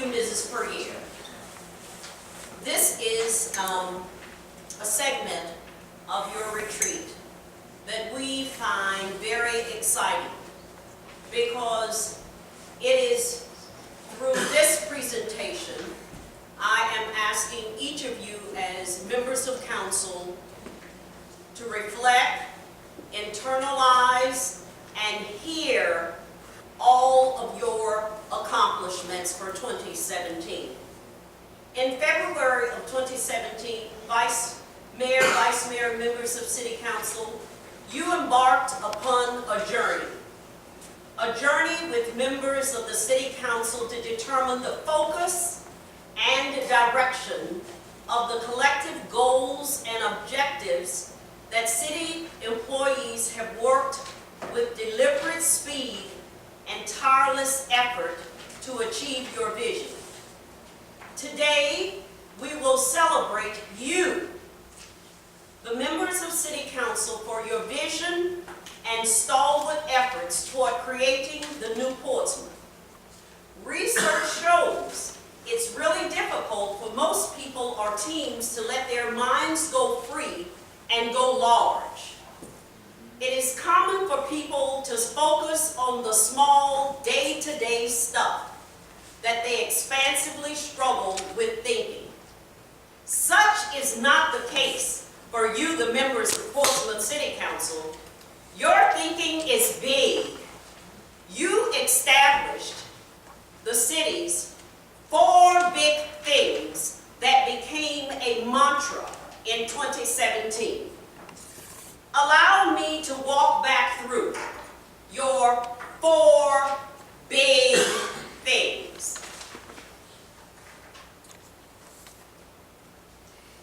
few visits per year. This is a segment of your retreat that we find very exciting because it is through this presentation I am asking each of you as members of council to reflect, internalize, and hear all of your accomplishments for 2017. In February of 2017, Vice Mayor, members of City Council, you embarked upon a journey with members of the City Council to determine the focus and direction of the collective goals and objectives that city employees have worked with deliberate speed and tireless effort to achieve your vision. Today, we will celebrate you, the members of City Council, for your vision and stalwart efforts toward creating the new Portsmouth. Research shows it's really difficult for most people or teams to let their minds go free and go large. It is common for people to focus on the small, day-to-day stuff that they expansively struggle with thinking. Such is not the case for you, the members of Portsmouth City Council. Your thinking is big. You established the city's 4 big things that became a mantra in 2017. Allow me to walk back through your 4 big things.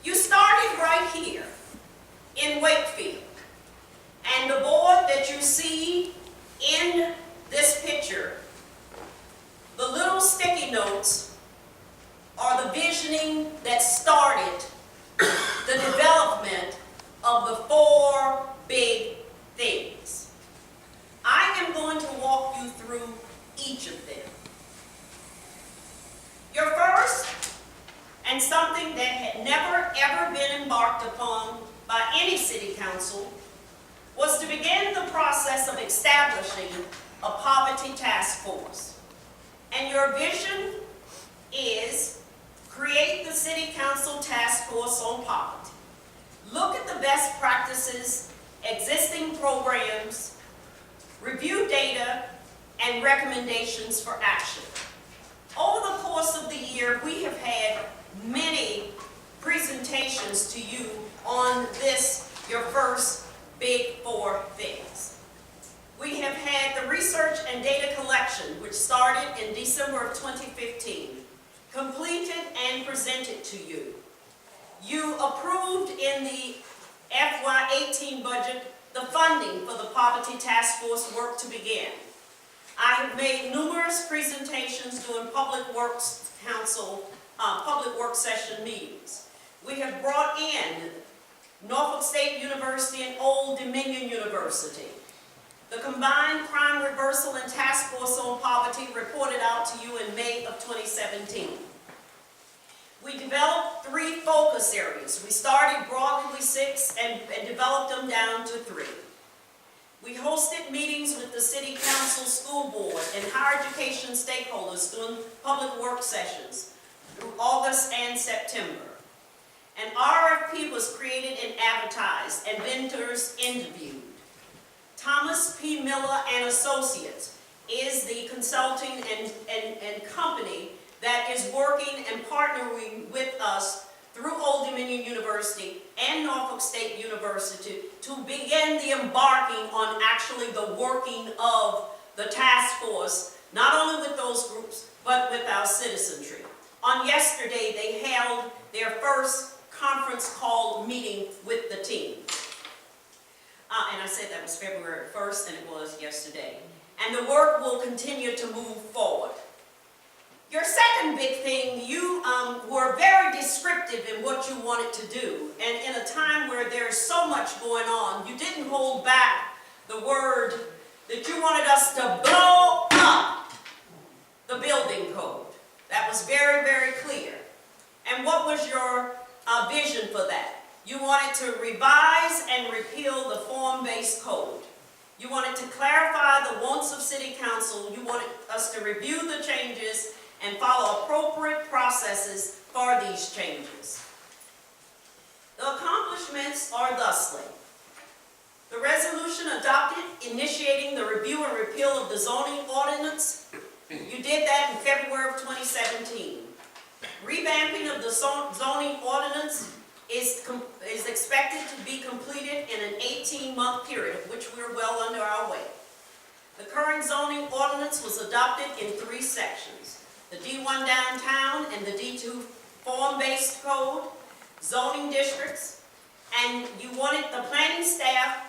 You started right here in Wakefield, and the board that you see in this picture, the little sticky notes, are the visioning that started the development of the 4 big things. I am going to walk you through each of them. Your first, and something that had never ever been embarked upon by any city council, was to begin the process of establishing a poverty task force. And your vision is create the City Council Task Force on Poverty. Look at the best practices, existing programs, review data, and recommendations for action. Over the course of the year, we have had many presentations to you on this, your first big 4 things. We have had the research and data collection, which started in December of 2015, completed and presented to you. You approved in the FY18 budget the funding for the Poverty Task Force work to begin. I have made numerous presentations during Public Works Council, Public Works Session meetings. We have brought in Norfolk State University and Old Dominion University. The Combined Crime Reversal and Task Force on Poverty reported out to you in May of 2017. We developed 3 focus areas. We started broadly with 6 and developed them down to 3. We hosted meetings with the City Council, School Board, and higher education stakeholders during public work sessions through August and September. An RFP was created and advertised, and vendors interviewed. Thomas P. Miller and Associates is the consulting and company that is working and partnering with us through Old Dominion University and Norfolk State University to begin the embarking on actually the working of the task force, not only with those groups, but with our citizenry. On yesterday, they held their first conference call meeting with the team. And I said that was February 1st, and it was yesterday. And the work will continue to move forward. Your second big thing, you were very descriptive in what you wanted to do. And in a time where there's so much going on, you didn't hold back the word that you wanted us to blow up the building code. That was very, very clear. And what was your vision for that? You wanted to revise and repeal the form-based code. You wanted to clarify the wants of City Council. You wanted us to review the changes and follow appropriate processes for these changes. The accomplishments are thusly. The resolution adopted initiating the review and repeal of the zoning ordinance. You did that in February of 2017. Revamping of the zoning ordinance is expected to be completed in an 18-month period, of which we're well under our way. The current zoning ordinance was adopted in 3 sections: the D1 downtown and the D2 form-based code, zoning districts, and you wanted the planning staff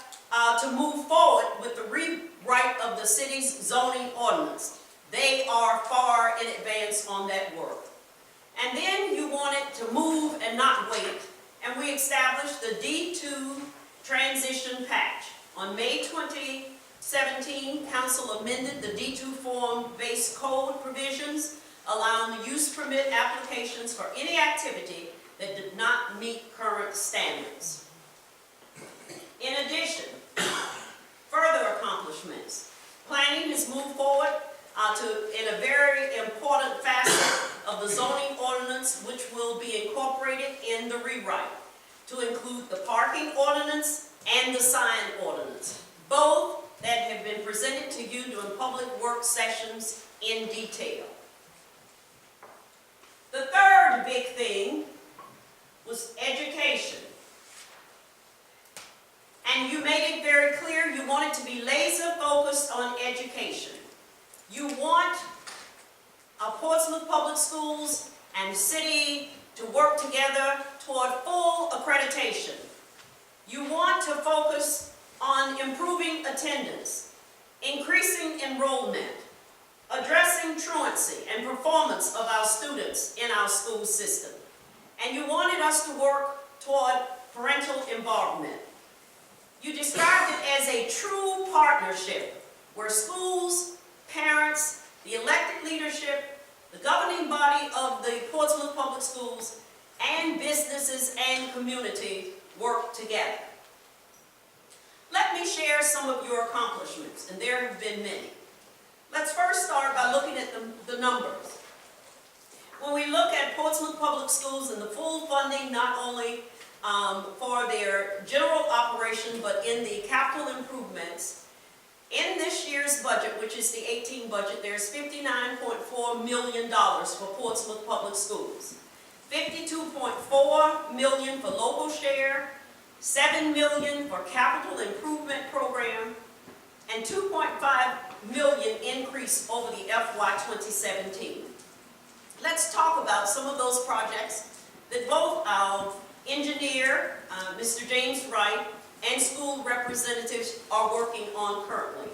to move forward with the rewrite of the city's zoning ordinance. They are far in advance on that work. And then you wanted to move and not wait, and we established the D2 transition patch. On May 2017, Council amended the D2 form-based code provisions, allowing the use permit applications for any activity that did not meet current standards. In addition, further accomplishments. Planning has moved forward in a very important facet of the zoning ordinance, which will be incorporated in the rewrite, to include the parking ordinance and the sign ordinance, both that have been presented to you during public work sessions in detail. The third big thing was education. And you made it very clear you wanted to be laser focused on education. You want Portsmouth Public Schools and city to work together toward full accreditation. You want to focus on improving attendance, increasing enrollment, addressing truancy and performance of our students in our school system. And you wanted us to work toward parental involvement. You described it as a true partnership where schools, parents, the elected leadership, the governing body of the Portsmouth Public Schools, and businesses and community work together. Let me share some of your accomplishments, and there have been many. Let's first start by looking at the numbers. When we look at Portsmouth Public Schools and the full funding, not only for their general operation, but in the capital improvements, in this year's budget, which is the 18 budget, there's $59.4 million for Portsmouth Public Schools. $52.4 million for local share, $7 million for capital improvement program, and $2.5 million increase over the FY 2017. Let's talk about some of those projects that both our engineer, Mr. James Wright, and school representatives are working on currently.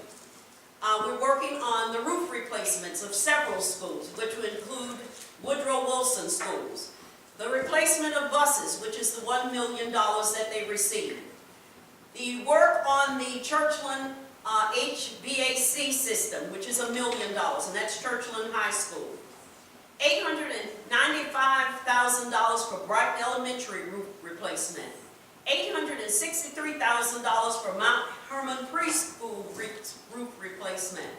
We're working on the roof replacements of several schools, which would include Woodrow Wilson schools. The replacement of buses, which is the $1 million that they received. The work on the Churchland HVAC system, which is $1 million, and that's Churchland High School. $895,000 for Brighton Elementary roof replacement. $863,000 for Mount Herman Preschool roof replacement.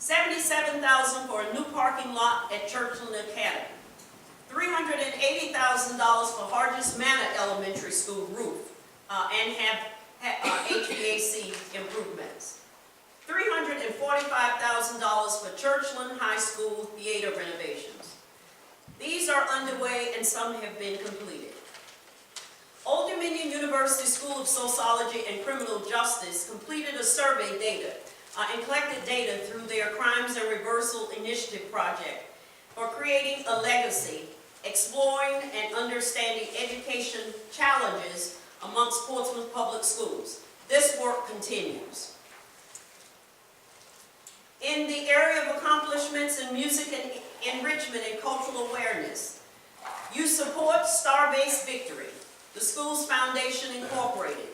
$77,000 for a new parking lot at Churchland Academy. $380,000 for Hargis Manor Elementary School roof and have HVAC improvements. $345,000 for Churchland High School theater renovations. These are underway and some have been completed. Old Dominion University School of Sociology and Criminal Justice completed a survey data and collected data through their Crimes and Reversal Initiative project for creating a legacy, exploring and understanding education challenges amongst Portsmouth Public Schools. This work continues. In the area of accomplishments in music and enrichment and cultural awareness, you support Star-Based Victory, the Schools Foundation Incorporated,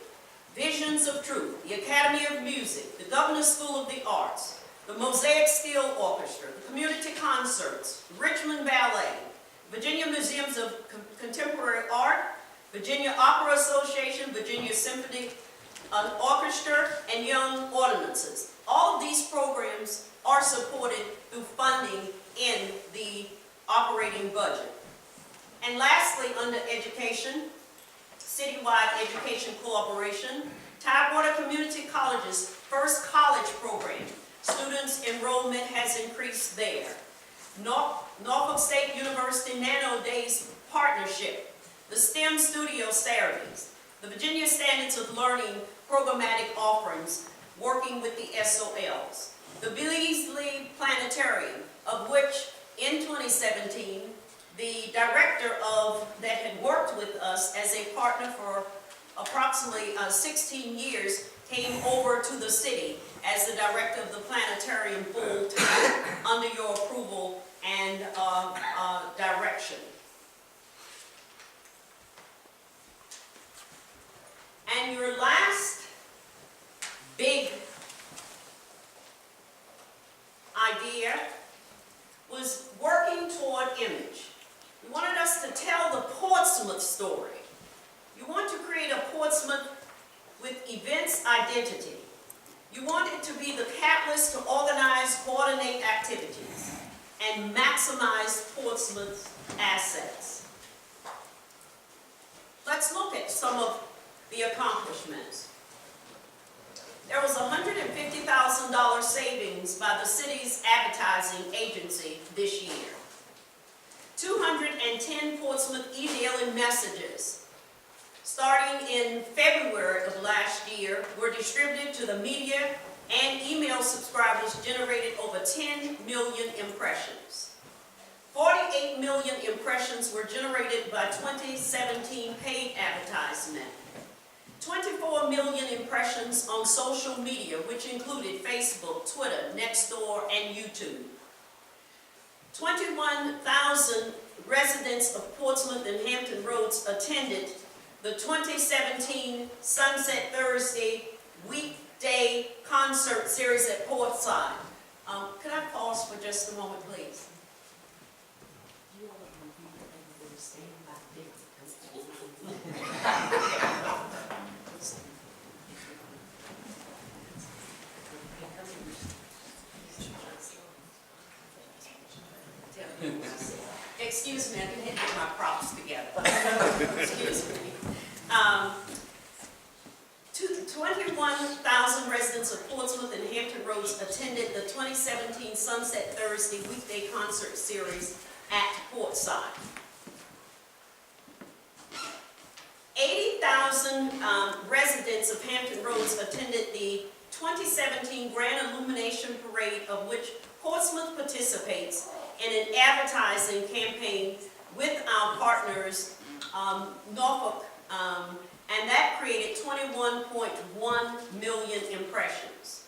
Visions of Truth, the Academy of Music, the Governor's School of the Arts, the Mosaic Steel Orchestra, the Community Concerts, Richmond Ballet, Virginia Museums of Contemporary Art, Virginia Opera Association, Virginia Symphony Orchestra, and Young Ordinances. All of these programs are supported through funding in the operating budget. And lastly, under education, citywide education cooperation, Tidewater Community College's first college program. Students' enrollment has increased there. Norfolk State University Nano Days Partnership, the STEM Studio Saturdays, the Virginia Standards of Learning programmatic offerings, working with the SOLs, the Beasley Planetarium, of which in 2017, the director that had worked with us as a partner for approximately 16 years came over to the city as the director of the planetarium full time under your approval and direction. And your last big idea was working toward image. You wanted us to tell the Portsmouth story. You want to create a Portsmouth with events identity. You want it to be the catalyst to organize, coordinate activities, and maximize Portsmouth's assets. Let's look at some of the accomplishments. There was $150,000 savings by the city's advertising agency this year. 210 Portsmouth e-daily messages starting in February of last year were distributed to the media, and email subscribers generated over 10 million impressions. 48 million impressions were generated by 2017 paid advertisement. 24 million impressions on social media, which included Facebook, Twitter, Nextdoor, and YouTube. 21,000 residents of Portsmouth and Hampton Roads attended the 2017 Sunset Thursday weekday concert series at Portside. Could I pause for just a moment, please? You all are stand back there. Excuse me, I didn't get my props together. Excuse me. 21,000 residents of Portsmouth and Hampton Roads attended the 2017 Sunset Thursday weekday concert series at Portside. 80,000 residents of Hampton Roads attended the 2017 Grand Illumination Parade, of which Portsmouth participates in an advertising campaign with our partners, Norfolk, and that created 21.1 million impressions.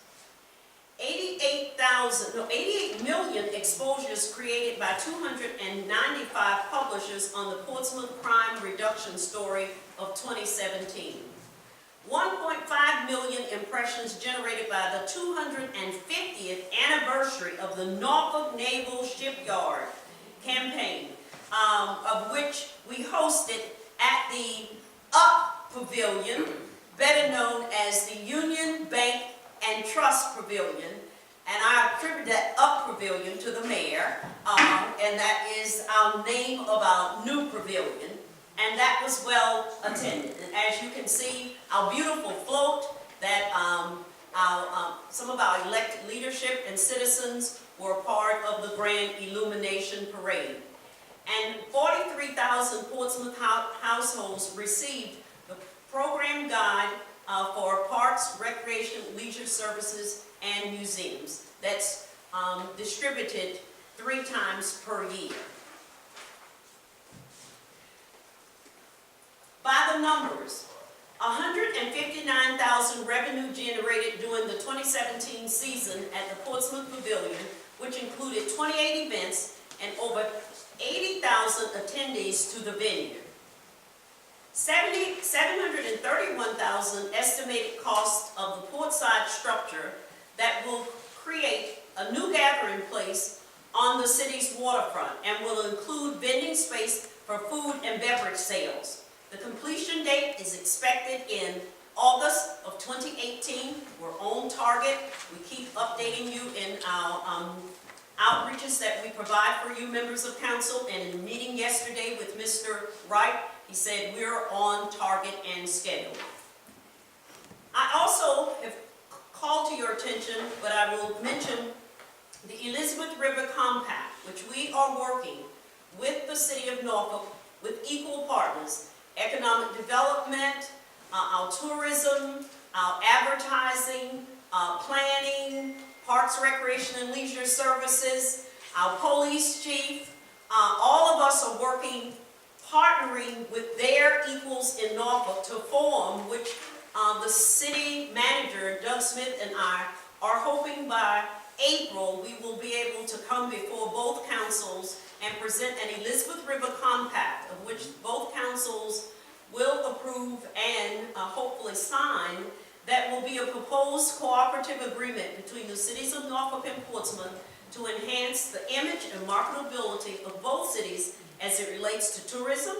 88 million exposures created by 295 publishers on the Portsmouth crime reduction story of 2017. 1.5 million impressions generated by the 250th anniversary of the Norfolk Naval Shipyard campaign, of which we hosted at the Up Pavilion, better known as the Union Bank and Trust Pavilion, and I attribute that Up Pavilion to the mayor, and that is our name of our new pavilion, and that was well attended. And as you can see, our beautiful float that some of our elected leadership and citizens were part of the Grand Illumination Parade. And 43,000 Portsmouth households received the program guide for parks, recreation, leisure services, and museums. That's distributed 3 times per year. By the numbers, 159,000 revenue generated during the 2017 season at the Portsmouth Pavilion, which included 28 events and over 80,000 attendees to the venue. 731,000 estimated cost of the portside structure that will create a new gathering place on the city's waterfront and will include vending space for food and beverage sales. The completion date is expected in August of 2018. We're on target. We keep updating you in our outreaches that we provide for you members of council, and in a meeting yesterday with Mr. Wright, he said we're on target and schedule. I also have called to your attention, but I will mention the Elizabeth River Compact, which we are working with the City of Norfolk with equal partners, economic development, our tourism, our advertising, planning, Parks, Recreation, and Leisure Services, our police chief. All of us are working, partnering with their equals in Norfolk to form, which the city manager, Doug Smith, and I are hoping by April we will be able to come before both councils and present an Elizabeth River Compact, of which both councils will approve and hopefully sign, that will be a proposed cooperative agreement between the cities of Norfolk and Portsmouth to enhance the image and marketability of both cities as it relates to tourism,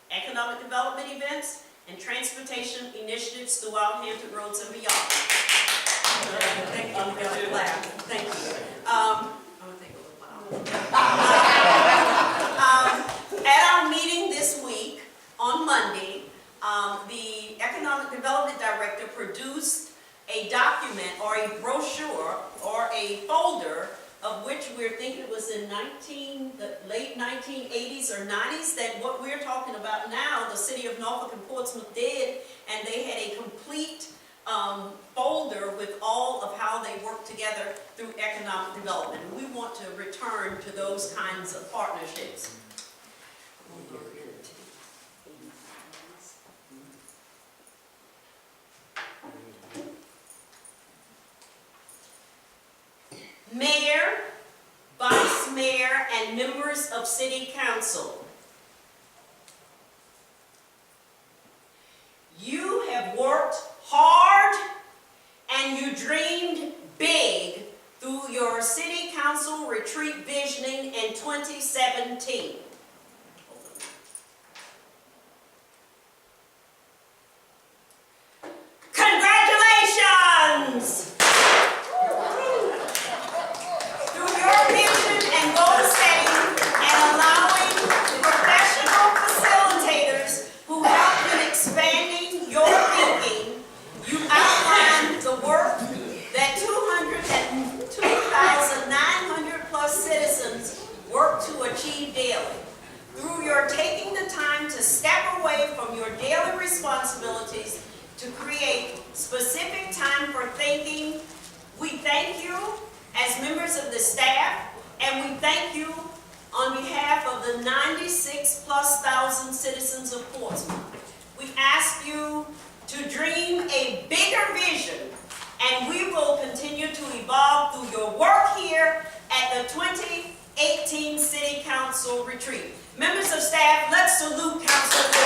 economic development events, and transportation initiatives throughout Hampton Roads and beyond. Thank you. I'm really glad. Thank you. I'm going to take a little while. At our meeting this week, on Monday, the Economic Development Director produced a document or a brochure or a folder, of which we're thinking it was in the late 1980s or 90s, that what we're talking about now, the City of Norfolk and Portsmouth did, and they had a complete folder with all of how they work together through economic development. And we want to return to those kinds of partnerships. Mayor, Vice Mayor, and members of City Council, you have worked hard and you dreamed big through your City Council Retreat visioning in 2017. Congratulations! Responsibilities to create specific time for thinking. We thank you as members of the staff, and we thank you on behalf of the 96,000+ citizens of Portsmouth. We ask you to dream a bigger vision, and we will continue to evolve through your work here at the 2018 City Council Retreat. Members of staff, let's salute Council with a